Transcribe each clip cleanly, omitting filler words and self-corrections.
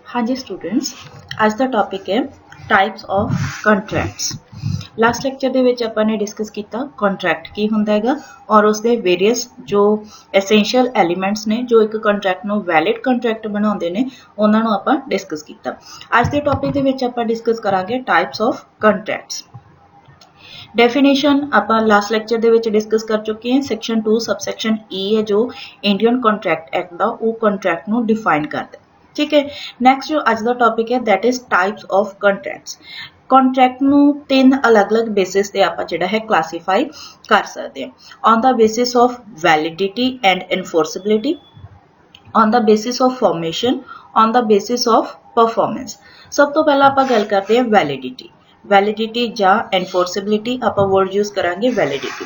हाँ जी स्टूडेंट्स, आज का टॉपिक है types of contracts. Last lecture ਦੇ ਵਿੱਚ ਆਪਾਂ ਨੇ ਡਿਸਕਸ ਕੀਤਾ कॉन्ट्रैक्ट ਕੀ ਹੁੰਦਾ ਹੈਗਾ ਔਰ ਉਸਦੇ ਵੇਰੀਅਸ ਜੋ ਐਸੈਂਸ਼ੀਅਲ ਐਲੀਮੈਂਟਸ ਨੇ ਜੋ ਇੱਕ ਕॉन्ट्रैक्ट ਨੂੰ ਵੈਲਿਡ ਕॉन्ट्रैक्ट ਬਣਾਉਂਦੇ ਨੇ ਉਹਨਾਂ ਨੂੰ ਆਪਾਂ ਡਿਸਕਸ ਕੀਤਾ। ਅੱਜ ਦੇ ਟੌਪਿਕ ਦੇ ਵਿੱਚ ਆਪਾਂ ਡਿਸਕਸ ਕਰਾਂਗੇ टाइप्स ऑफ कॉन्ट्रैक्ट्स। डेफिनेशन आप लास्ट लेक्चर ਦੇ ਵਿੱਚ डिस्कस कर चुके हैं। सैक्शन 2 सबसैक्शन ई है जो इंडियन कॉन्ट्रैक्ट एक्ट का वो कॉन्ट्रैक्ट ਨੂੰ डिफाइन करता है। ठीक है, नैक्सट जो अज का टॉपिक है that is types of contracts. Contract ਨੂੰ तीन अलग अलग बेसिस ਤੇ ਆਪਾਂ ਜਿਹੜਾ ਹੈ क्लासीफाई कर सकते हैं। On the basis of validity and enforceability, on the basis of formation, on the basis of performance. सब तो पहला आप गल करते हैं वैलिडिटी। वैलिडिटी ਜਾਂ एनफोर्सेबिलिटी ਆਪਾਂ वर्ड यूज करांगे वैलिडिटी।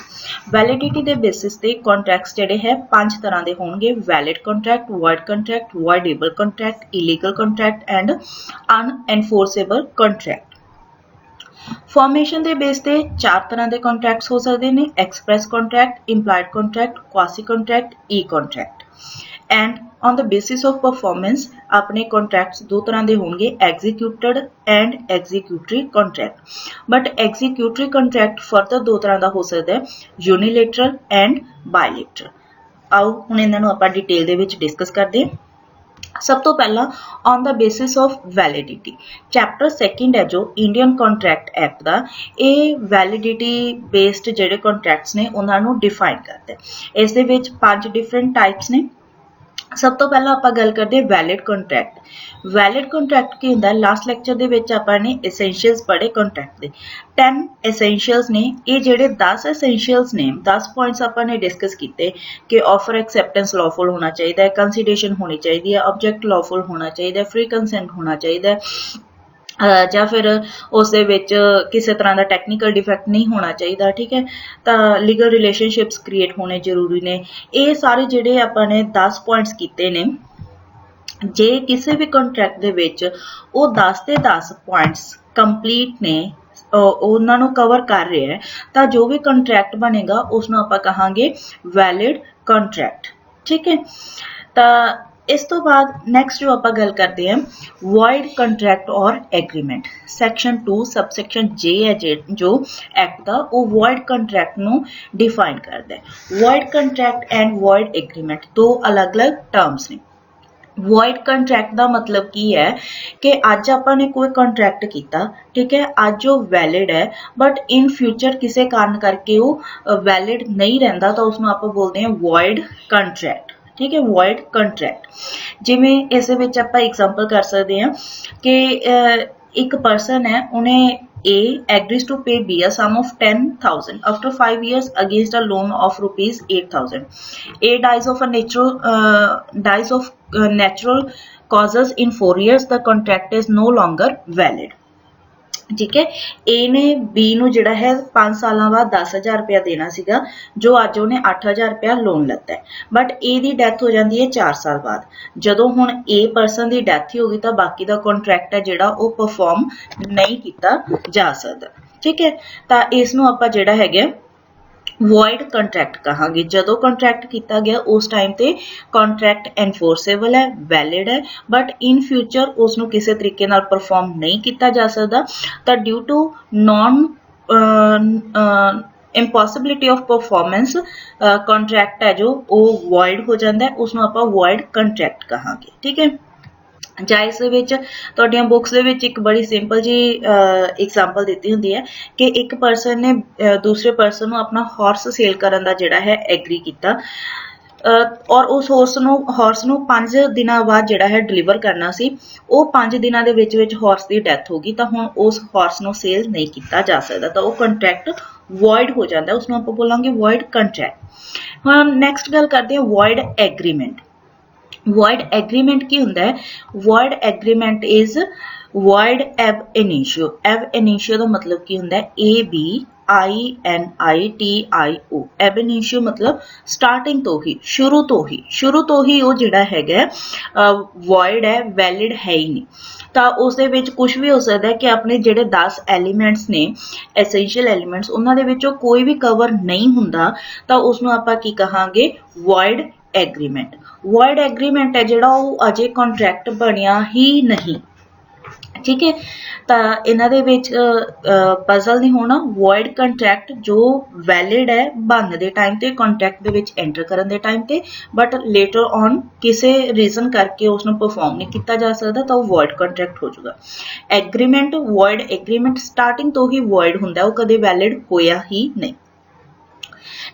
वैलिडिटी ਦੇ बेसिस ਤੇ कॉन्ट्रैक्ट्स ਜਿਹੜੇ ਹੈ ਪੰਜ ਤਰ੍ਹਾਂ ਦੇ ਹੋਣਗੇ: valid contract, void contract, voidable contract, illegal contract and unenforceable contract. Formation ਦੇ बेस ਤੇ ਚਾਰ ਤਰ੍ਹਾਂ ਦੇ कॉन्ट्रैक्ट्स हो सकते हैं: express contract, implied contract, quasi contract, E contract. And on the basis of performance अपने कॉन्ट्रैक्ट्स दो तरह के होंगे: executed and executory contract. But executory contract further दो तरह का हो सकता है, यूनीलेटरल एंड बायलेटरल। आओ हुण इन्हां नूं आपां डिटेल दे विच डिस्कस करदे हां। सब तो पहला on the basis of validity. Chapter second है जो इंडियन कॉन्ट्रैक्ट एक्ट का, ये वैलिडिटी बेस्ड जिहड़े कॉन्ट्रैक्ट्स ने उन्हां नूं डिफाइन करता है। इस दे विच 5 डिफरेंट टाइप्स ने। सब तो पहला आप गल करते हैं वैलिड कॉन्ट्रैक्ट। वैलिड कॉन्ट्रैक्ट की होंदा है, लास्ट लेक्चर दे विच आपां ने एसेंशियल्स पढ़े कॉन्ट्रैक्ट दे। 10 एसेंशियल्स ने, ये जिहड़े 10 एसेंशियल्स ने 10 पॉइंट्स आपां ने डिस्कस कीते कि ऑफर एक्सेप्टेंस लॉफुल होना चाहिए, कंसीडरेशन होनी चाहिए, ऑब्जेक्ट लॉफुल होना चाहिए, फ्री कंसेंट होना चाहिए, ਜਾਂ फिर उस दे विच किसी तरह का टैक्नीकल डिफैक्ट नहीं होना चाहिए। ठीक है, तो लीगल रिलेशनशिप्स क्रिएट होने जरूरी ने। ये सारे जिहड़े आपां ने 10 पॉइंट्स कीते ने, जे किसी भी कॉन्ट्रैक्ट दे विच वो 10 ते 10 पॉइंट्स कंप्लीट ने, उन्हां नूं कवर कर रहे हैं, तो जो भी कॉन्ट्रैक्ट बनेगा उसनूं आपां कहांगे वैलिड कॉन्ट्रैक्ट। ठीक है, तो इस तो बाद नैक्सट जो आप गल करते हैं वॉइड कॉन्ट्रैक्ट और एग्रीमेंट। सैक्शन 2 सबसैक्शन जे है जो एक्ट का, वो वॉइड कॉन्ट्रैक्ट नूं डिफाइन करता है। Void contract and void agreement दो अलग अलग टर्म्स ने। वॉइड कॉन्ट्रैक्ट का मतलब की है कि अज आपां ने कोई कॉन्ट्रैक्ट किया, ठीक है, अज वो वैलिड है, बट इन फ्यूचर किसी कारण करके वो वैलिड नहीं रहिंदा, तो उसनूं आपां बोलते हैं वॉइड कॉन्ट्रैक्ट। ठीक है, वॉइड कॉन्ट्रैक्ट। जिमें इस विच आपां एग्जांपल कर सकते हैं कि एक पर्सन है, उन्हें A agrees to pay B a sum of 10,000 after 5 years against a loan of rupees 8,000. A dies of natural causes in 4 years. The contract is no longer valid. ठीक है, ए ने बी नूं जिहड़ा है 5 साल बाद 10,000 रुपया देना सीगा, जो अज उन्हें 8,000 रुपया लोन लता है, बट ए दी डैथ हो जाती है 4 साल बाद। जदों हुण ए परसन की डैथ ही होगी तो बाकी का कॉन्ट्रैक्ट है जिहड़ा वो परफॉर्म नहीं किया जा सकता। ठीक है, तो इसनूं आपां जिहड़ा हैगा वॉइड कॉन्ट्रैक्ट कहांगे। जदों कॉन्ट्रैक्ट किया गया उस टाइम ते कॉन्ट्रैक्ट एनफोर्सेबल है, वैलिड है, बट इन फ्यूचर उसनूं किसी तरीके नाल परफॉर्म नहीं किया जा सकता, तो due to non impossibility of performance contract है जो वो वॉइड हो जाता है, उसनूं आपां वॉइड कॉन्ट्रैक्ट कहांगे। ठीक है, ਜਾਂ ਇਸ ਵਿੱਚ ਤੁਹਾਡੀਆਂ ਬੁੱਕਸ ਦੇ ਵਿੱਚ ਇੱਕ ਬੜੀ ਸਿੰਪਲ ਜੀ ਐਗਜ਼ਾਮਪਲ ਦਿੱਤੀ ਹੁੰਦੀ ਹੈ ਕਿ ਇੱਕ ਪਰਸਨ ਨੇ ਦੂਸਰੇ ਪਰਸਨ ਨੂੰ ਆਪਣਾ ਹਾਰਸ ਸੇਲ ਕਰਨ ਦਾ ਜਿਹੜਾ ਹੈ ਐਗਰੀ ਕੀਤਾ, ਔਰ ਉਸ ਹਾਰਸ ਨੂੰ 5 ਦਿਨਾਂ ਬਾਅਦ ਜਿਹੜਾ ਹੈ ਡਿਲੀਵਰ ਕਰਨਾ ਸੀ। ਉਹ 5 ਦਿਨਾਂ ਦੇ ਵਿੱਚ ਹਾਰਸ ਦੀ ਡੈਥ ਹੋ ਗਈ, ਤਾਂ ਹੁਣ ਉਸ ਹਾਰਸ ਨੂੰ ਸੇਲ ਨਹੀਂ ਕੀਤਾ ਜਾ ਸਕਦਾ, ਤਾਂ ਉਹ ਕੰਟਰੈਕਟ ਵॉइड हो जाता है, उसमें ਆਪਾਂ ਬੋਲਾਂਗੇ ਵॉइड ਕੰਟਰੈਕਟ। ਹੁਣ ਨੈਕਸਟ ਗੱਲ ਕਰਦੇ ਹਾਂ ਵॉइड एग्रीमेंट। वॉइड एग्रीमेंट की होंदा है? Void agreement is void ab initio. एब इनिशियो का मतलब की होंदा है ABINITIO। एब इनिशियो मतलब स्टार्टिंग तो ही, शुरू तो ही वो जिहड़ा हैगा वॉइड है, वैलिड है ही नहीं। तो उस दे विच कुछ भी हो सकता है कि अपने जिहड़े 10 एलीमेंट्स ने एसेंशियल एलीमेंट्स, उन्हां दे विचों कोई भी कवर नहीं हुंदा, तो उसनूं आपां की कहांगे वॉइड एग्रीमेंट। वॉइड एग्रीमेंट है जिहड़ा वो अजे कॉन्ट्रैक्ट बनिया ही नहीं, ठीक है। तो इन्हां दे विच पजल नहीं होना। वॉइड कंट्रैक्ट जो वैलिड है बनने के टाइम ते, कॉन्ट्रैक्ट दे विच एंटर करन दे टाइम ते, बट लेटर ऑन किसी रीजन करके उसनूं परफॉर्म नहीं किया जा सकता, तो वो वॉइड कंट्रैक्ट हो जाएगा। एग्रीमेंट, वॉइड एग्रीमेंट स्टार्टिंग तो ही वॉइड हुंदा, वो कदे वैलिड होया ही नहीं।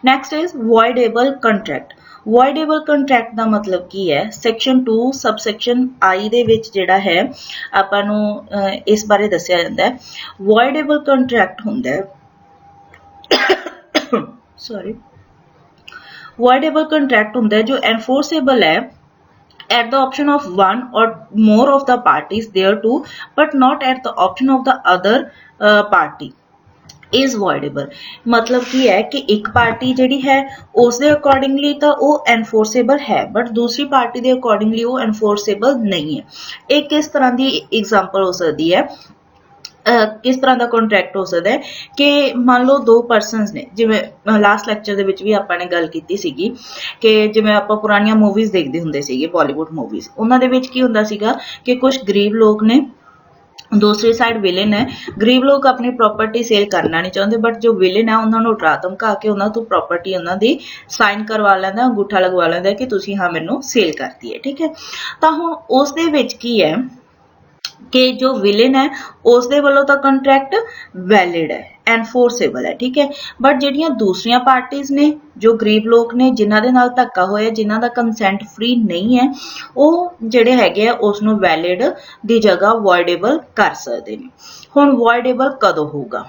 Next is voidable contract. Voidable contract का मतलब की है, सैक्शन 2 सबसैक्शन आई दे विच जिहड़ा है आपां नूं इस बारे दस्सिया जांदा है। वॉइडेबल कंट्रैक्ट हुंदा है सॉरी, वॉइडेबल कंट्रैक्ट हुंदा है जो एनफोर्सेबल है at the option of one or more of the parties thereto, but not at the option of the other party is voidable। मतलब की है कि एक पार्टी जिहड़ी है उस दे अकॉर्डिंगली तो वो एनफोर्सेबल है, बट दूसरी पार्टी दे अकॉर्डिंगली वो एनफोर्सेबल नहीं है। एक किस तरह की एग्जांपल हो सकती है, किस तरह का कॉन्ट्रैक्ट हो सकता है कि मान लो दो परसनस ने, जिवें लास्ट लैक्चर दे विच भी आपां ने गल कीती सीगी कि जिवें आपां पुरानियां मूवीज़ देखदे हुंदे सीगे, बॉलीवुड मूवीज़, उन्हां दे विच की हुंदा सीगा कि कुछ गरीब लोग ने, दूसरी साइड विलेन है। गरीब लोग अपनी प्रॉपर्टी सेल करना नहीं चाहते, बट जो विलेन है उन्होंने डरा धमका के उन्होंने तो प्रॉपर्टी उन्होंने साइन करवा लेंदा, अंगूठा लगवा लेंदा कि तुसीं हाँ मैनूं सेल करती है, ठीक है। तो हुण उस दे विच की है कि जो विलेन है उस दे वालों तो कंट्रैक्ट वैलिड है, एनफोर्सेबल है, ठीक है। बट जिहड़ियां दूसरियां पार्टीज ने, जो गरीब लोग ने जिन्हां दे नाल धक्का होया, जिन्हां दा कंसेंट फ्री नहीं है, वो जिहड़े हैगे आ उसनूं वैलिड दी जगह वॉइडेबल कर सकदे ने। हुण वॉइडेबल कदों होगा,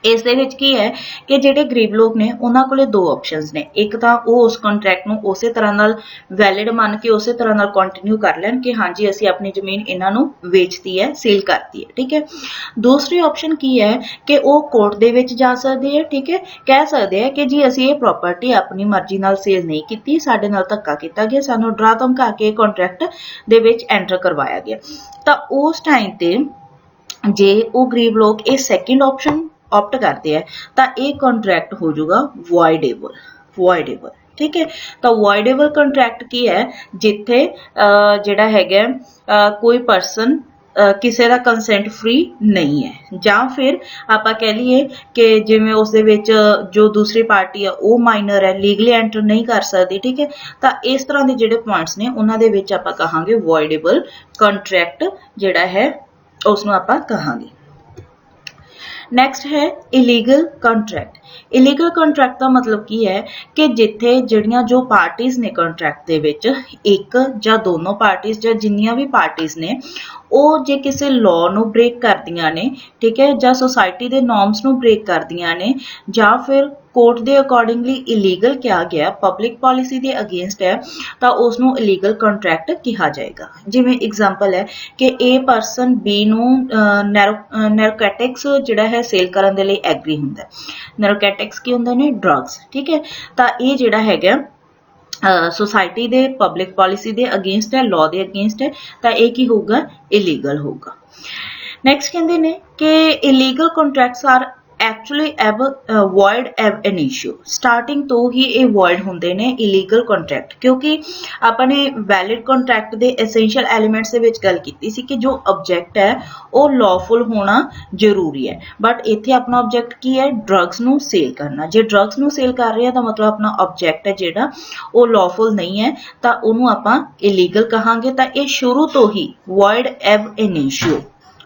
इस दे विच की है कि जिहड़े गरीब लोग ने उन्हां कोले दो ऑप्शनस ने, एक तां वो उस कॉन्ट्रैक्ट नूं उसे तरह नाल वैलिड मान के उसे तरह नाल कंटिन्यू कर लैण कि हाँ जी असीं अपनी जमीन इन्हां नूं वेचती है, सेल करती है, ठीक है। दूसरी ऑप्शन की है कि वो कोर्ट दे विच जा सकदे है, ठीक है, कह सकदे है कि जी असीं ये प्रॉपर्टी अपनी मर्जी नाल सेल नहीं कीती, साडे नाल धक्का कीता गया, सानूं डरा धमका के कॉन्ट्रैक्ट दे विच एंटर करवाया गया। तां उस टाइम ते जे वो गरीब लोग ये सैकेंड ऑप्शन ऑप्ट करते हैं तो ये कॉन्ट्रैक्ट हो जाएगा वॉइडेबल, वॉइडेबल, ठीक है। तो वॉइडेबल कॉन्ट्रैक्ट की है जिथे जिहड़ा हैगा कोई परसन किसी का कंसेंट फ्री नहीं है, जां फिर आपां कह लीए कि जिवें उस दे विच जो दूसरी पार्टी है वो माइनर है, लीगली एंटर नहीं कर सकती, ठीक है। तो इस तरह के जिहड़े पॉइंट्स ने उन्हां दे विच आपां कहांगे वॉइडेबल कॉन्ट्रैक्ट जिहड़ा है उसनूं आपां कहांगे। नैक्सट है इलीगल कॉन्ट्रैक्ट। इलीगल कॉन्ट्रैक्ट का मतलब की है कि जिथे जिहड़ियां जो पार्टीज ने कॉन्ट्रैक्ट दे विच, एक जां दोनों पार्टीज जां जिन्नियां भी पार्टीज ने, ਉਹ जे किसी लॉ ਨੂੰ ब्रेक करदियां ने, ठीक है, जां सोसाइटी दे नॉर्म्स ਨੂੰ ब्रेक करदियां ने, जां फिर कोर्ट दे अकॉर्डिंगली इलीगल किया गया, पब्लिक पॉलिसी दे अगेंस्ट है, तो उसनूं इलीगल कॉन्ट्रैक्ट कहा जाएगा। जिवें एग्जांपल है कि ए परसन बी नूं नैरोकैटिक्स जिहड़ा है सेल करन दे लई एग्री हुंदा है। नैरोकैटिक्स की हुंदे ने ड्रग्स, ठीक है। तो ये जिहड़ा हैगा सोसाइटी दे पब्लिक पॉलिसी दे अगेंस्ट है, लॉ दे अगेंस्ट है, तो ये की होगा इलीगल होगा। नैक्सट कहते हैं कि illegal contracts are actually void ab initio. Starting तो ही ये वॉइड होंदे ने इलीगल कॉन्ट्रैक्ट, क्योंकि आपने वैलिड कॉन्ट्रैक्ट दे एसेंशियल एलिमेंट्स दे विच गल कीती सी कि जो ऑब्जेक्ट है वो लॉफुल होना जरूरी है, बट इत्थे अपना ऑब्जेक्ट की है ड्रग्स नूं सेल करना। जे ड्रग्स नूं सेल कर रहे हैं तो मतलब अपना ऑब्जेक्ट है जिहड़ा वो लॉफुल नहीं है, तो उहनूं आपां इलीगल कहांगे। तो ये शुरू तो ही वॉइड एब इनिशियो,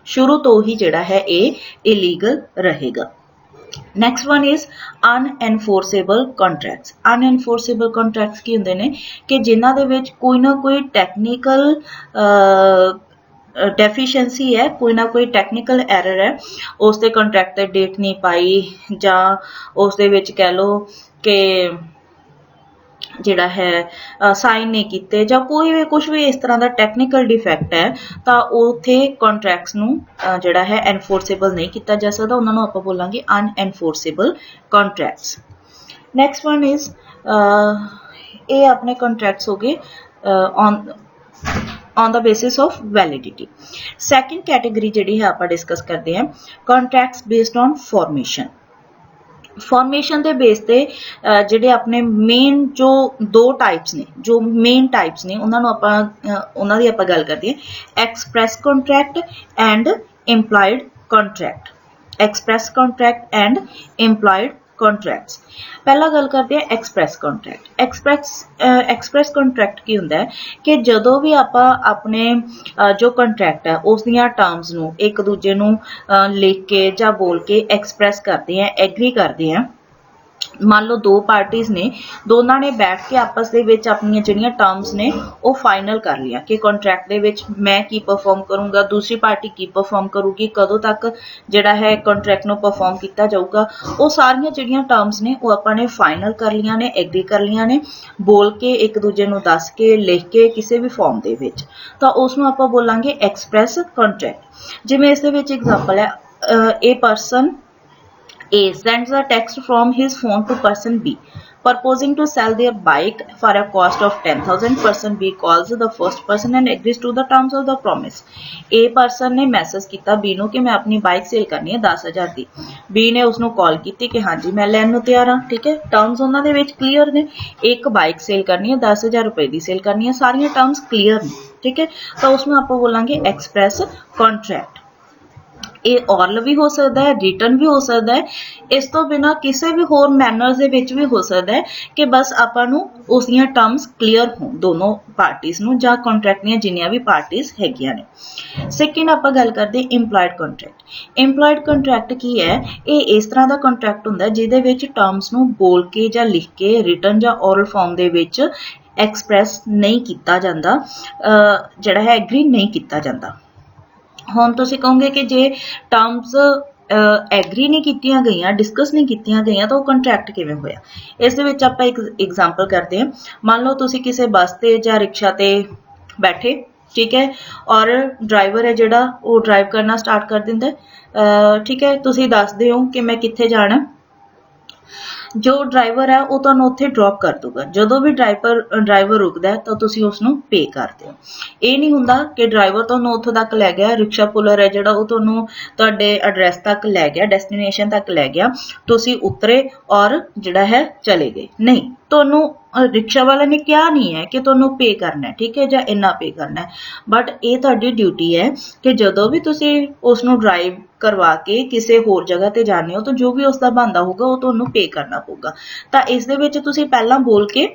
शुरू तो ही जिहड़ा है ये इलीगल रहेगा। Next one is unenforceable contracts. Unenforceable contracts की हुंदे ने कि जिन्हां दे विच कोई ना कोई टैक्नीकल डेफिशिएंसी है, कोई ना कोई टैक्नीकल एरर है, उस दे कॉन्ट्रैक्ट ते डेट नहीं पाई, जां उस दे विच कह लो कि जिहड़ा है साइन नहीं कीते, जां कोई भी कुछ भी इस तरह का टैक्नीकल डिफैक्ट है, तो उत्थे कॉन्ट्रैक्ट्स नूं जिहड़ा है एनफोर्सेबल नहीं किया जा सकता, उन्हां नूं आपां बोलांगे अनएनफोर्सेबल कॉन्ट्रैक्ट्स। नैक्सट वन इज ये अपने कॉन्ट्रैक्ट्स हो गए on the basis of validity. Second category जिहड़ी है आपां डिस्कस करते हैं contracts based on formation. Formation ਦੇ ਬੇਸ ਤੇ ਜਿਹੜੇ ਆਪਣੇ ਮੇਨ ਜੋ ਦੋ ਟਾਈਪਸ ਨੇ, ਜੋ ਮੇਨ ਟਾਈਪਸ ਨੇ ਉਹਨਾਂ ਨੂੰ ਆਪਾਂ ਉਹਨਾਂ ਦੀ ਆਪਾਂ ਗੱਲ ਕਰਦੇ ਹਾਂ, express contract and implied contract. Express contract and implied contracts. ਪਹਿਲਾਂ ਗੱਲ ਕਰਦੇ ਹਾਂ ਐਕਸਪ੍ਰੈਸ ਕੰਟਰੈਕਟ। ਐਕਸਪ੍ਰੈਸ ਕੰਟਰੈਕਟ ਕੀ ਹੁੰਦਾ ਹੈ ਕਿ ਜਦੋਂ ਵੀ ਆਪਾਂ ਆਪਣੇ ਜੋ ਕੰਟਰੈਕਟ ਹੈ ਉਸ ਦੀਆਂ ਟਰਮਸ ਨੂੰ ਇੱਕ ਦੂਜੇ ਨੂੰ ਲਿਖ ਕੇ ਜਾਂ ਬੋਲ ਕੇ ਐਕਸਪ੍ਰੈਸ ਕਰਦੇ ਹਾਂ, ਐਗਰੀ ਕਰਦੇ ਹਾਂ। ਮੰਨ ਲਓ ਦੋ ਪਾਰਟੀਜ਼ ਨੇ, ਦੋਨਾਂ ਨੇ ਬੈਠ ਕੇ ਆਪਸ ਦੇ ਵਿੱਚ ਆਪਣੀਆਂ ਜਿਹੜੀਆਂ ਟਰਮਸ ਨੇ ਉਹ ਫਾਈਨਲ ਕਰ ਲਿਆ ਕਿ ਕੰਟਰੈਕਟ ਦੇ ਵਿੱਚ ਮੈਂ ਕੀ ਪਰਫਾਰਮ ਕਰੂੰਗਾ, ਦੂਸਰੀ ਪਾਰਟੀ ਕੀ ਪਰਫਾਰਮ ਕਰੂਗੀ, ਕਦੋਂ ਤੱਕ ਜਿਹੜਾ ਹੈ ਕੰਟਰੈਕਟ ਨੂੰ ਪਰਫਾਰਮ ਕੀਤਾ ਜਾਊਗਾ। ਉਹ ਸਾਰੀਆਂ ਜਿਹੜੀਆਂ ਟਰਮਸ ਨੇ ਉਹ ਆਪਾਂ ਨੇ ਫਾਈਨਲ ਕਰ ਲਈਆਂ ਨੇ, ਐਗਰੀ ਕਰ ਲਈਆਂ ਨੇ, ਬੋਲ ਕੇ ਇੱਕ ਦੂਜੇ ਨੂੰ ਦੱਸ ਕੇ, ਲਿਖ ਕੇ, ਕਿਸੇ ਵੀ ਫਾਰਮ ਦੇ ਵਿੱਚ, ਤਾਂ ਉਸ ਨੂੰ ਆਪਾਂ ਬੋਲਾਂਗੇ ਐਕਸਪ੍ਰੈਸ ਕੰਟਰੈਕਟ। ਜਿਵੇਂ ਇਸ ਦੇ ਵਿੱਚ ਐਗਜ਼ਾਮਪਲ ਹੈ, ਇਹ person A sends a text from his phone to person B proposing to sell their bike for a cost of 10,000. Person B calls the first person and agrees to the terms of the promise. A person ने message किया B ਨੂੰ कि मैं अपनी bike cell करनी है 10,000 ਦੀ। B ਨੇ ਉਸਨੂੰ ਕਾਲ ਕੀਤੀ ਕਿ ਹਾਂਜੀ ਮੈਂ ਲੈਣ ਨੂੰ ਤਿਆਰ ਹਾਂ। ਠੀਕ ਹੈ, ਟਰਮਸ ਉਹਨਾਂ ਦੇ ਵਿੱਚ ਕਲੀਅਰ ਨੇ, ਇੱਕ ਬਾਈਕ ਸੇਲ ਕਰਨੀ ਹੈ 10,000 ਰੁਪਏ ਦੀ ਸੇਲ ਕਰਨੀ ਹੈ, ਸਾਰੀਆਂ ਟਰਮਸ ਕਲੀਅਰ ਨੇ। ਠੀਕ ਹੈ, ਤਾਂ ਉਸਨੂੰ ਆਪਾਂ ਬੋਲਾਂਗੇ ਐਕਸਪ੍ਰੈਸ ਕੰਟਰੈਕਟ। ਇਹ ਔਰਲ ਵੀ ਹੋ ਸਕਦਾ ਹੈ, ਰਿਟਨ ਵੀ ਹੋ ਸਕਦਾ ਹੈ, ਇਸ ਤੋਂ ਬਿਨਾਂ ਕਿਸੇ ਵੀ ਹੋਰ ਮੈਨਰਸ ਦੇ ਵਿੱਚ ਵੀ ਹੋ ਸਕਦਾ ਹੈ ਕਿ ਬਸ ਆਪਾਂ ਨੂੰ ਉਸ ਦੀਆਂ ਟਰਮਸ ਕਲੀਅਰ ਹੋਣ ਦੋਨੋਂ ਪਾਰਟੀਜ਼ ਨੂੰ ਜਾਂ ਕੰਟਰੈਕਟ ਦੀਆਂ ਜਿੰਨੀਆਂ ਵੀ ਪਾਰਟੀਜ਼ ਹੈਗੀਆਂ ਨੇ। ਸੈਕਿੰਡ ਆਪਾਂ ਗੱਲ ਕਰਦੇ ਇੰਪਲਾइड ਕੰਟਰੈਕਟ। ਇੰਪਲਾइड ਕੰਟਰੈਕਟ ਕੀ ਹੈ? ਇਹ ਇਸ ਤਰ੍ਹਾਂ ਦਾ ਕੰਟਰੈਕਟ ਹੁੰਦਾ ਜਿਹਦੇ ਵਿੱਚ ਟਰਮਸ ਨੂੰ ਬੋਲ ਕੇ ਜਾਂ ਲਿਖ ਕੇ ਰਿਟਨ ਜਾਂ ਔਰਲ ਫਾਰਮ ਦੇ ਵਿੱਚ ਐਕਸਪ੍ਰੈਸ ਨਹੀਂ ਕੀਤਾ ਜਾਂਦਾ, ਜਿਹੜਾ ਹੈ ਐਗਰੀ ਨਹੀਂ ਕੀਤਾ ਜਾਂਦਾ। ਹੁਣ ਤੁਸੀਂ ਕਹੋਗੇ ਕਿ ਜੇ ਟਰਮਸ ਐਗਰੀ ਨਹੀਂ ਕੀਤੀਆਂ ਗਈਆਂ, ਡਿਸਕਸ ਨਹੀਂ ਕੀਤੀਆਂ ਗਈਆਂ ਤਾਂ ਉਹ ਕੰਟਰੈਕਟ ਕਿਵੇਂ ਹੋਇਆ? ਇਸ ਦੇ ਵਿੱਚ ਆਪਾਂ ਇੱਕ ਐਗਜ਼ਾਮਪਲ ਕਰਦੇ ਹਾਂ। ਮੰਨ ਲਓ ਤੁਸੀਂ ਕਿਸੇ ਬੱਸ ਤੇ ਜਾਂ ਰਿਕਸ਼ਾ ਤੇ ਬੈਠੇ, ਠੀਕ ਹੈ, ਔਰ ਡਰਾਈਵਰ ਹੈ ਜਿਹੜਾ ਉਹ ਡਰਾਈਵ ਕਰਨਾ ਸਟਾਰਟ ਕਰ ਦਿੰਦਾ। ਠੀਕ ਹੈ, ਤੁਸੀਂ ਦੱਸਦੇ ਹੋ ਕਿ ਮੈਂ ਕਿੱਥੇ ਜਾਣਾ। ਜੋ ਡਰਾਈਵਰ ਹੈ ਉਹ ਤੁਹਾਨੂੰ ਉੱਥੇ ਡ੍ਰੌਪ ਕਰ ਦੂਗਾ। ਜਦੋਂ ਵੀ ਡਰਾਈਵਰ ਰੁਕਦਾ ਤਾਂ ਤੁਸੀਂ ਉਸਨੂੰ ਪੇ ਕਰਦੇ ਹੋ। ਇਹ ਨਹੀਂ ਹੁੰਦਾ ਕਿ ਡਰਾਈਵਰ ਤੁਹਾਨੂੰ ਉੱਥੋਂ ਤੱਕ ਲੈ ਗਿਆ, ਰਿਕਸ਼ਾ ਪੁਲਰ ਹੈ ਜਿਹੜਾ ਉਹ ਤੁਹਾਨੂੰ ਤੁਹਾਡੇ ਐਡਰੈਸ ਤੱਕ ਲੈ ਗਿਆ, ਡੈਸਟੀਨੇਸ਼ਨ ਤੱਕ ਲੈ ਗਿਆ, ਤੁਸੀਂ ਉਤਰੇ ਔਰ ਜਿਹੜਾ ਹੈ ਚਲੇ ਗਏ। ਨਹੀਂ, ਤੁਹਾਨੂੰ ਰਿਕਸ਼ਾ ਵਾਲੇ ਨੇ ਕਿਹਾ ਨਹੀਂ ਹੈ ਕਿ ਤੁਹਾਨੂੰ ਪੇ ਕਰਨਾ, ਠੀਕ ਹੈ, ਜਾਂ ਇੰਨਾ ਪੇ ਕਰਨਾ, ਬਟ ਇਹ ਤੁਹਾਡੀ ਡਿਊਟੀ ਹੈ ਕਿ ਜਦੋਂ ਵੀ ਤੁਸੀਂ ਉਸ ਨੂੰ ਡਰਾਈਵ ਕਰਵਾ ਕੇ ਕਿਸੇ ਹੋਰ ਜਗ੍ਹਾ ਤੇ ਜਾਂਦੇ ਹੋ ਤਾਂ ਜੋ ਵੀ ਉਸਦਾ ਬਣਦਾ ਹੋਊਗਾ ਉਹ ਤੁਹਾਨੂੰ ਪੇ ਕਰਨਾ ਪਊਗਾ। ਤਾਂ ਇਸ ਦੇ ਵਿੱਚ ਤੁਸੀਂ ਪਹਿਲਾਂ ਬੋਲ ਕੇ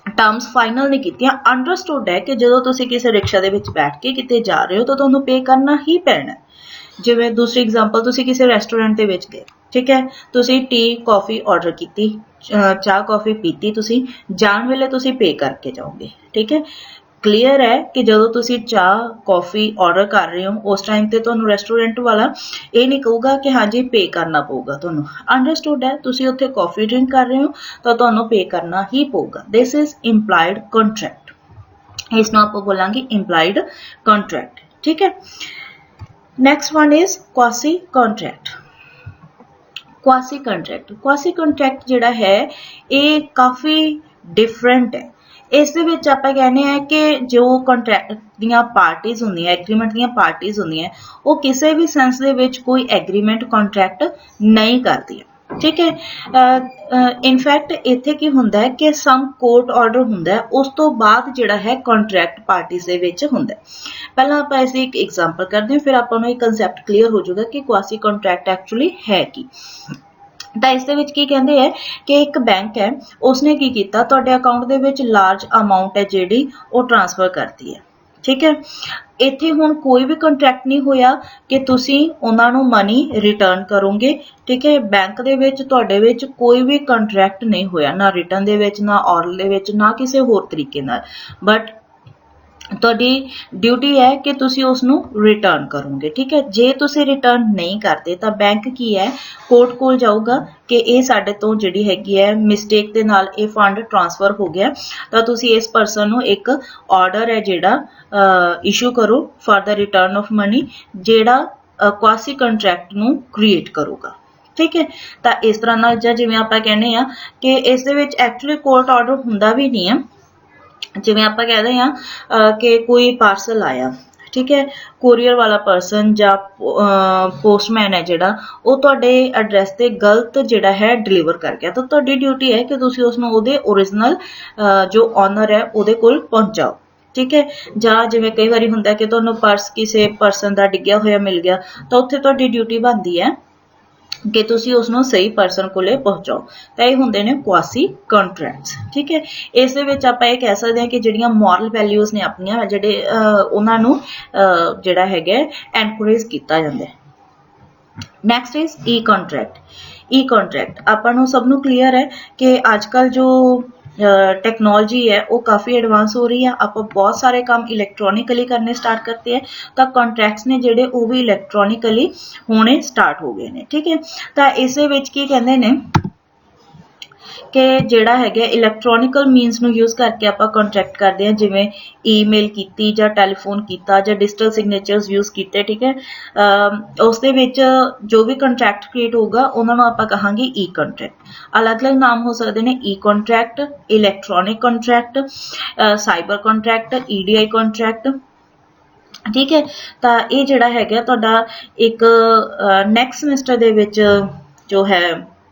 ਟਰਮਸ ਫਾਈਨਲ ਨਹੀਂ ਕੀਤੀਆਂ, ਅੰਡਰਸਟੂਡ ਹੈ ਕਿ ਜਦੋਂ ਤੁਸੀਂ ਕਿਸੇ ਰਿਕਸ਼ਾ ਦੇ ਵਿੱਚ ਬੈਠ ਕੇ ਕਿਤੇ ਜਾ ਰਹੇ ਹੋ ਤਾਂ ਤੁਹਾਨੂੰ ਪੇ ਕਰਨਾ ਹੀ ਪੈਣਾ। ਜਿਵੇਂ ਦੂਸਰੀ ਐਗਜ਼ਾਮਪਲ, ਤੁਸੀਂ ਕਿਸੇ ਰੈਸਟੋਰੈਂਟ ਦੇ ਵਿੱਚ ਗਏ, ਠੀਕ ਹੈ, ਤੁਸੀਂ ਟੀ ਕੌਫੀ ਆਰਡਰ ਕੀਤੀ, ਚਾਹ ਕੌਫੀ ਪੀਤੀ, ਤੁਸੀਂ ਜਾਣ ਵੇਲੇ ਤੁਸੀਂ ਪੇ ਕਰਕੇ ਜਾਓਗੇ। ਠੀਕ ਹੈ, ਕਲੀਅਰ ਹੈ ਕਿ ਜਦੋਂ ਤੁਸੀਂ ਚਾਹ ਕੌਫੀ ਆਰਡਰ ਕਰ ਰਹੇ ਹੋ ਉਸ ਟਾਈਮ ਤੇ ਤੁਹਾਨੂੰ ਰੈਸਟੋਰੈਂਟ ਵਾਲਾ ਇਹ ਨਹੀਂ ਕਹੂਗਾ ਕਿ ਹਾਂਜੀ ਪੇ ਕਰਨਾ ਪਊਗਾ ਤੁਹਾਨੂੰ। ਅੰਡਰਸਟੂਡ ਹੈ, ਤੁਸੀਂ ਉੱਥੇ ਕੌਫੀ ਡਰਿੰਕ ਕਰ ਰਹੇ ਹੋ ਤਾਂ ਤੁਹਾਨੂੰ ਪੇ ਕਰਨਾ ਹੀ ਪਊਗਾ। This is implied contract. ਇਸ ਨੂੰ ਆਪਾਂ ਬੋਲਾਂਗੇ ਇੰਪਲਾइड ਕੰਟਰੈਕਟ। ਠੀਕ ਹੈ, next one is quasi contract. Quasi contract, quasi contract ਜਿਹੜਾ ਹੈ ਇਹ ਕਾਫੀ ਡਿਫਰੈਂਟ ਹੈ। ਇਸ ਦੇ ਵਿੱਚ ਆਪਾਂ ਕਹਿੰਦੇ ਹਾਂ ਕਿ ਜੋ ਕੰਟਰੈਕਟ ਦੀਆਂ ਪਾਰਟੀਜ਼ ਹੁੰਦੀਆਂ, ਐਗਰੀਮੈਂਟ ਦੀਆਂ ਪਾਰਟੀਜ਼ ਹੁੰਦੀਆਂ, ਉਹ ਕਿਸੇ ਵੀ ਸੈਂਸ ਦੇ ਵਿੱਚ ਕੋਈ ਐਗਰੀਮੈਂਟ ਕੰਟਰੈਕਟ ਨਹੀਂ ਕਰਦੀਆਂ। ਠੀਕ ਹੈ, ਇਨਫੈਕਟ ਇੱਥੇ ਕੀ ਹੁੰਦਾ ਹੈ ਕਿ ਸਮ ਕੋਰਟ ਆਰਡਰ ਹੁੰਦਾ ਹੈ, ਉਸ ਤੋਂ ਬਾਅਦ ਜਿਹੜਾ ਹੈ ਕੰਟਰੈਕਟ ਪਾਰਟੀਜ਼ ਦੇ ਵਿੱਚ ਹੁੰਦਾ। ਪਹਿਲਾਂ ਆਪਾਂ ਇਸ ਦੀ ਇੱਕ ਐਗਜ਼ਾਮਪਲ ਕਰਦੇ ਹਾਂ, ਫਿਰ ਆਪਾਂ ਨੂੰ ਇਹ ਕੰਸੈਪਟ ਕਲੀਅਰ ਹੋ ਜਾਊਗਾ ਕਿ ਕੁਆਸੀ ਕੰਟਰੈਕਟ ਐਕਚੁਅਲੀ ਹੈ ਕੀ। ਤਾਂ ਇਸ ਦੇ ਵਿੱਚ ਕੀ ਕਹਿੰਦੇ ਹੈ ਕਿ ਇੱਕ ਬੈਂਕ ਹੈ, ਉਸਨੇ ਕੀ ਕੀਤਾ, ਤੁਹਾਡੇ ਅਕਾਊਂਟ ਦੇ ਵਿੱਚ ਲਾਰਜ ਅਮਾਊਂਟ ਹੈ ਜਿਹੜੀ ਉਹ ਟ੍ਰਾਂਸਫਰ ਕਰਤੀ ਹੈ। ਠੀਕ ਹੈ, ਇੱਥੇ ਹੁਣ ਕੋਈ ਵੀ ਕੰਟਰੈਕਟ ਨਹੀਂ ਹੋਇਆ ਕਿ ਤੁਸੀਂ ਉਹਨਾਂ ਨੂੰ ਮਨੀ ਰਿਟਰਨ ਕਰੋਗੇ। ਠੀਕ ਹੈ, ਬੈਂਕ ਦੇ ਵਿੱਚ ਤੁਹਾਡੇ ਵਿੱਚ ਕੋਈ ਵੀ ਕੰਟਰੈਕਟ ਨਹੀਂ ਹੋਇਆ, ਨਾ ਰਿਟਰਨ ਦੇ ਵਿੱਚ, ਨਾ ਔਰਲ ਦੇ ਵਿੱਚ, ਨਾ ਕਿਸੇ ਹੋਰ ਤਰੀਕੇ ਨਾਲ, ਬਟ ਤੁਹਾਡੀ ਡਿਊਟੀ ਹੈ ਕਿ ਤੁਸੀਂ ਉਸ ਨੂੰ ਰਿਟਰਨ ਕਰੋਗੇ। ਠੀਕ ਹੈ, ਜੇ ਤੁਸੀਂ ਰਿਟਰਨ ਨਹੀਂ ਕਰਦੇ ਤਾਂ ਬੈਂਕ ਕੀ ਹੈ, ਕੋਰਟ ਕੋਲ ਜਾਊਗਾ ਕਿ ਇਹ ਸਾਡੇ ਤੋਂ ਜਿਹੜੀ ਹੈਗੀ ਹੈ ਮਿਸਟੇਕ ਦੇ ਨਾਲ ਇਹ ਫੰਡ ਟ੍ਰਾਂਸਫਰ ਹੋ ਗਿਆ, ਤਾਂ ਤੁਸੀਂ ਇਸ ਪਰਸਨ ਨੂੰ ਇੱਕ ਆਰਡਰ ਹੈ ਜਿਹੜਾ ਇਸ਼ੂ ਕਰੋ for the return of money, ਜਿਹੜਾ ਕੁਆਸੀ ਕੰਟਰੈਕਟ ਨੂੰ ਕ੍ਰੀਏਟ ਕਰੂਗਾ। ਠੀਕ ਹੈ, ਤਾਂ ਇਸ ਤਰ੍ਹਾਂ ਨਾਲ ਜਾਂ ਜਿਵੇਂ ਆਪਾਂ ਕਹਿੰਦੇ ਆ ਕਿ ਇਸ ਦੇ ਵਿੱਚ ਐਕਚੁਅਲੀ ਕੋਰਟ ਆਰਡਰ ਹੁੰਦਾ ਵੀ ਨਹੀਂ ਹੈ। ਜਿਵੇਂ ਆਪਾਂ ਕਹਿੰਦੇ ਹਾਂ ਕਿ ਕੋਈ ਪਾਰਸਲ ਆਇਆ, ठीक है कोरियर वाला परसन ਜਾਂ पोस्टमैन है ਜਿਹੜਾ ਉਹ ਤੁਹਾਡੇ ਐਡਰੈਸ ਤੇ ਗਲਤ ਜਿਹੜਾ ਹੈ ਡਿਲੀਵਰ ਕਰ ਗਿਆ ਤਾਂ ਤੁਹਾਡੀ ਡਿਊਟੀ ਹੈ ਕਿ ਤੁਸੀਂ ਉਸ ਨੂੰ ਉਹਦੇ ओरिजिनल जो ऑनर है ਉਹਦੇ ਕੋਲ ਪਹੁੰਚਾਓ ठीक है ਜਾਂ ਜਿਵੇਂ ਕਈ ਵਾਰੀ ਹੁੰਦਾ ਕਿ ਤੁਹਾਨੂੰ ਪਰਸ ਕਿਸੇ ਪਰਸਨ ਦਾ ਡਿੱਗਿਆ ਹੋਇਆ ਮਿਲ ਗਿਆ ਤਾਂ ਉੱਥੇ ਤੁਹਾਡੀ ਡਿਊਟੀ ਬਣਦੀ ਹੈ कि तुसी उसनों सही परसन कोले पहुंचाओ तो ये हुंदे ने क्वासी कॉन्ट्रैक्ट्स ठीक है इस दे विच आपां ये कह सकते हैं कि जिहड़ियां मॉरल वैल्यूज़ ने अपनियां जिहड़े उन्हां नूं जिहड़ा हैगा एनकरेज कीता जांदा है नैक्सट इज ई कॉन्ट्रैक्ट आपां नूं सब नूं क्लीयर है कि आजकल जो टेक्नोलॉजी है वो काफ़ी एडवांस हो रही है आप बहुत सारे काम इलैक्ट्रॉनिकली करने स्टार्ट करते हैं तो कॉन्ट्रैक्ट्स ने जेडे वो भी इलैक्ट्रॉनिकली होने स्टार्ट हो गए हैं ठीक है तो इस विच की कहते हैं कि जिहड़ा हैगा इलैक्ट्रॉनिकल मीनस नूं यूज़ करके आपां कॉन्ट्रैक्ट करते हैं जिवें ईमेल कीती जां टैलीफोन कीता जां डिजिटल सिग्नेचर्स यूज़ कीते ठीक है उस दे विच जो भी कॉन्ट्रैक्ट क्रिएट होगा उन्हां नूं आपां कहांगे ई कॉन्ट्रैक्ट अलग अलग नाम हो सकते हैं E contract electronic contract cyber contract EDI contract ठीक है तो ये जिहड़ा हैगा तुहाडा एक नैक्सट सेमेस्टर दे विच जो है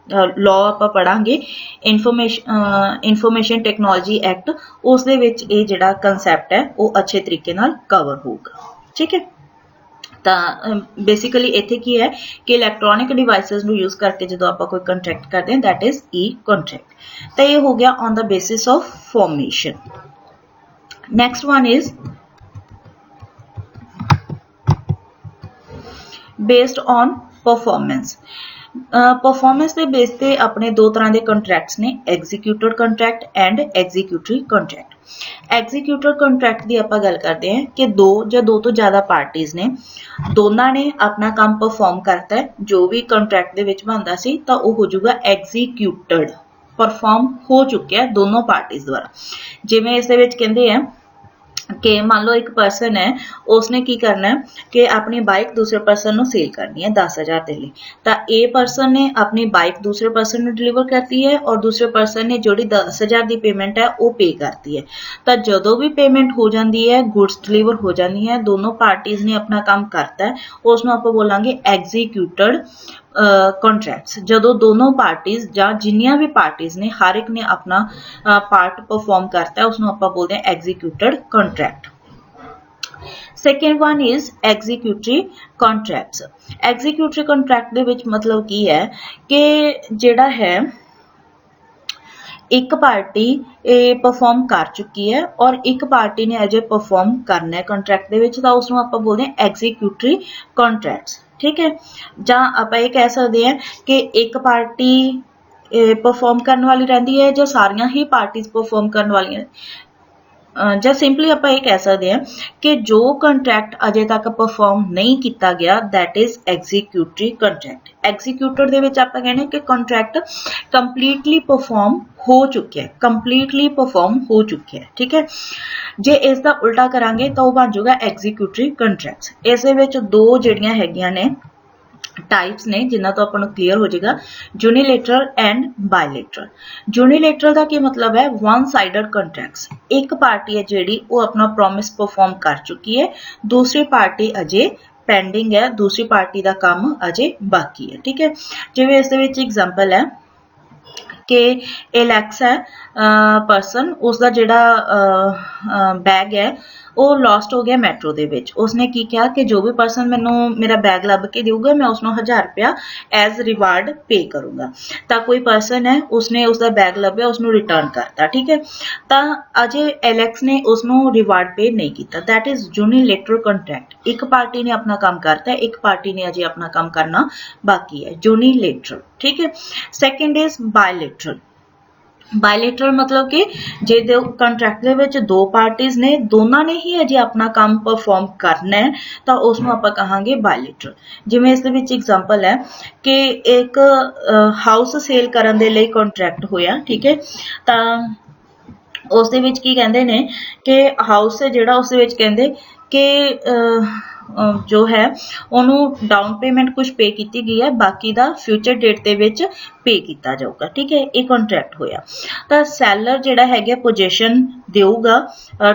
लॉ आपां पढ़ांगे इनफॉर्मेशन टेक्नोलॉजी एक्ट उस दे विच ये जिहड़ा कंसैप्ट है वो अच्छे तरीके नाल कवर होगा ठीक है तो बेसिकली इत्थे की है कि इलैक्ट्रॉनिक डिवाइसिस नूं यूज़ करके जो आपां कोई कॉन्ट्रैक्ट करते हैं दैट इज ई कॉन्ट्रैक्ट तो ये हो गया on the basis of formation next one is based on performance performance के बेस पे अपने दो तरह के कॉन्ट्रैक्ट्स ने executed contract and executory contract executed contract की आपां गल करते हैं कि दो या दो तो ज़्यादा पार्टीज़ ने दोनों ने अपना काम परफॉर्म करता है जो भी कॉन्ट्रैक्ट दे विच बनदा सी तां ओह हो जाऊगा एग्जीक्यूटेड परफॉर्म हो चुका है दोनों पार्टीज़ द्वारा जिवें इस दे विच कहंदे हैं कि मान लो एक पर्सन है उसने की करना है कि अपनी बाइक दूसरे पर्सन को सेल करनी है 10,000 के लिए तो ए पर्सन ने अपनी बाइक दूसरे पर्सन को डिलीवर करती है और दूसरे पर्सन ने जोड़ी 10,000 की पेमेंट है वो पे करती है तो जो भी पेमेंट हो जाती है गुड्स डिलीवर हो जाती है दोनों पार्टीज़ ने अपना काम करता है उसमें आप बोलांगे एग्जीक्यूटेड कॉन्ट्रैक्ट्स जदों दोनों पार्टीज़ या जिन्नियां भी पार्टीज़ ने हर एक ने अपना पार्ट परफॉर्म करता है उसनूं आपां बोलते हैं executed contract second one is executory contracts executory contract दे विच मतलब की है कि जिहड़ा है एक पार्टी परफॉर्म कर चुकी है और एक पार्टी ने अजे परफॉर्म करना है कॉन्ट्रैक्ट दे विच तां उसनूं आपां बोलते हैं एग्जीक्यूटरी कॉन्ट्रैक्ट्स ठीक है जां आपां ये कह सकते हैं कि एक पार्टी परफॉर्म करने वाली रहिंदी है जां सारियां ही पार्टीज़ परफॉर्म करने वाली ਜਾਂ ਸਿੰਪਲੀ ਆਪਾਂ ਇਹ ਕਹਿ ਸਕਦੇ ਹਾਂ ਕਿ ਜੋ ਕੰਟਰੈਕਟ ਅਜੇ ਤੱਕ ਪਰਫਾਰਮ ਨਹੀਂ ਕੀਤਾ ਗਿਆ ਦੈਟ ਇਜ਼ ਐਗਜ਼ੀਕਿਊਟਰੀ ਕੰਟਰੈਕਟ ਐਗਜ਼ੀਕਿਊਟਰ ਦੇ ਵਿੱਚ ਆਪਾਂ ਕਹਿੰਦੇ ਕਿ ਕੰਟਰੈਕਟ ਕੰਪਲੀਟਲੀ ਪਰਫਾਰਮ ਹੋ ਚੁੱਕਿਆ ਹੈ ਠੀਕ ਹੈ ਜੇ ਇਸ ਦਾ ਉਲਟਾ ਕਰਾਂਗੇ ਤਾਂ ਉਹ ਬਣ ਜਾਊਗਾ ਐਗਜ਼ੀਕਿਊਟਰੀ ਕੰਟਰੈਕਟਸ ਇਸ ਦੇ ਵਿੱਚ ਦੋ ਜਿਹੜੀਆਂ ਹੈਗੀਆਂ ਨੇ टाइप्स ने जिन्हों तो अपन क्लीयर हो जाएगा यूनिलेटरल एंड बायलेटरल यूनिलेटरल का की मतलब है वन साइडेड कॉन्ट्रैक्ट्स एक पार्टी है जिहड़ी वो अपना प्रॉमिस परफॉर्म कर चुकी है दूसरी पार्टी अजे पेंडिंग है दूसरी पार्टी का काम अजे बाकी है ठीक है जिवें इस दे विच एग्जांपल है कि एलेक्स है परसन उसका जिहड़ा बैग है वो लॉस्ट हो गया मैट्रो दे विच उसने की कहा कि जो भी पर्सन मैनू मेरा बैग लभ के देगा मैं उसनों 1000 रुपया एज रिवार्ड पे करूँगा तो कोई पर्सन है उसने उसका बैग लभ्या उसनों रिटर्न करता ठीक है तो अजे एलेक्स ने उसनों रिवार्ड पे नहीं किया दैट इज यूनिलेटरल कॉन्ट्रैक्ट एक पार्टी ने अपना काम करता है एक पार्टी ने अजे अपना काम करना बाकी है यूनिलेटरल ठीक है सेकेंड इज बायलेटरल बायलेटरल मतलब कि जे कंट्रैक्ट दे विच दो पार्टीज़ ने दोनों ने ही अजे अपना काम परफॉर्म करना है तो उसमें आप कहांगे बायलेटरल जिवें इस दे विच एग्जांपल है कि एक हाउस सेल करन दे लई कॉन्ट्रैक्ट होया ठीक है तो उस दे विच की कहंदे ने कि हाउस है जिहड़ा उस दे विच कहंदे कि जो है ਉਹਨੂੰ डाउन पेमेंट कुछ पे की गई है, बाकी ਦਾ फ्यूचर डेट ਦੇ ਵਿੱਚ पे ਕੀਤਾ ਜਾਊਗਾ। ठीक है, ਇਹ कॉन्ट्रैक्ट होया। ਤਾਂ ਸੈਲਰ ਜਿਹੜਾ ਹੈਗਾ पोजीशन देऊगा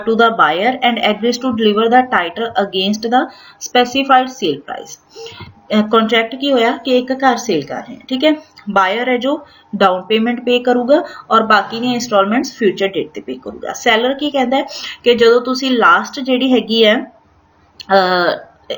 to the buyer and agrees to deliver the title against the specified sale price. Contract की होया कि एक घर सेल कर रहे हैं, ठीक है, बायर है जो डाउन पेमेंट पे करूगा और बाकी दी इंस्टॉलमेंट्स फ्यूचर डेट ते पे करूगा। सैलर की कहता है कि जो तुसी लास्ट जिहड़ी हैगी है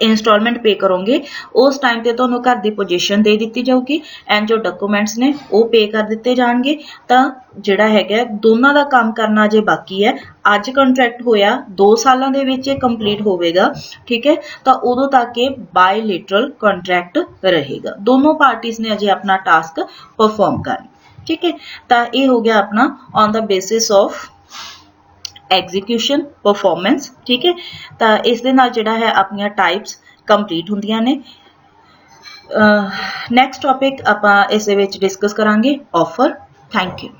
इंस्टॉलमेंट पे करोगे उस टाइम ते तुहानू घर दी पोजीशन दे दित्ती जाऊगी एंड जो डॉक्यूमेंट्स ने वो पे कर दिते जाणगे। तां जिहड़ा हैगा दोनों का काम करना जे बाकी है, अज कॉन्ट्रैक्ट होया 2 सालों दे विच कंप्लीट होवेगा, ठीक है, तो उदों तक ये बायलैटरल कॉन्ट्रैक्ट रहेगा। दोनों पार्टीज ने अजे अपना टास्क परफॉर्म करना, ठीक है। तो ये हो गया अपना on the basis of execution performance, ठीक है। तो इस दे नाल जिहड़ा है अपनी टाइप्स कंप्लीट हुंदियां ने। नैक्सट टॉपिक आपां इस दे विच डिस्कस करांगे ऑफर। Thank you.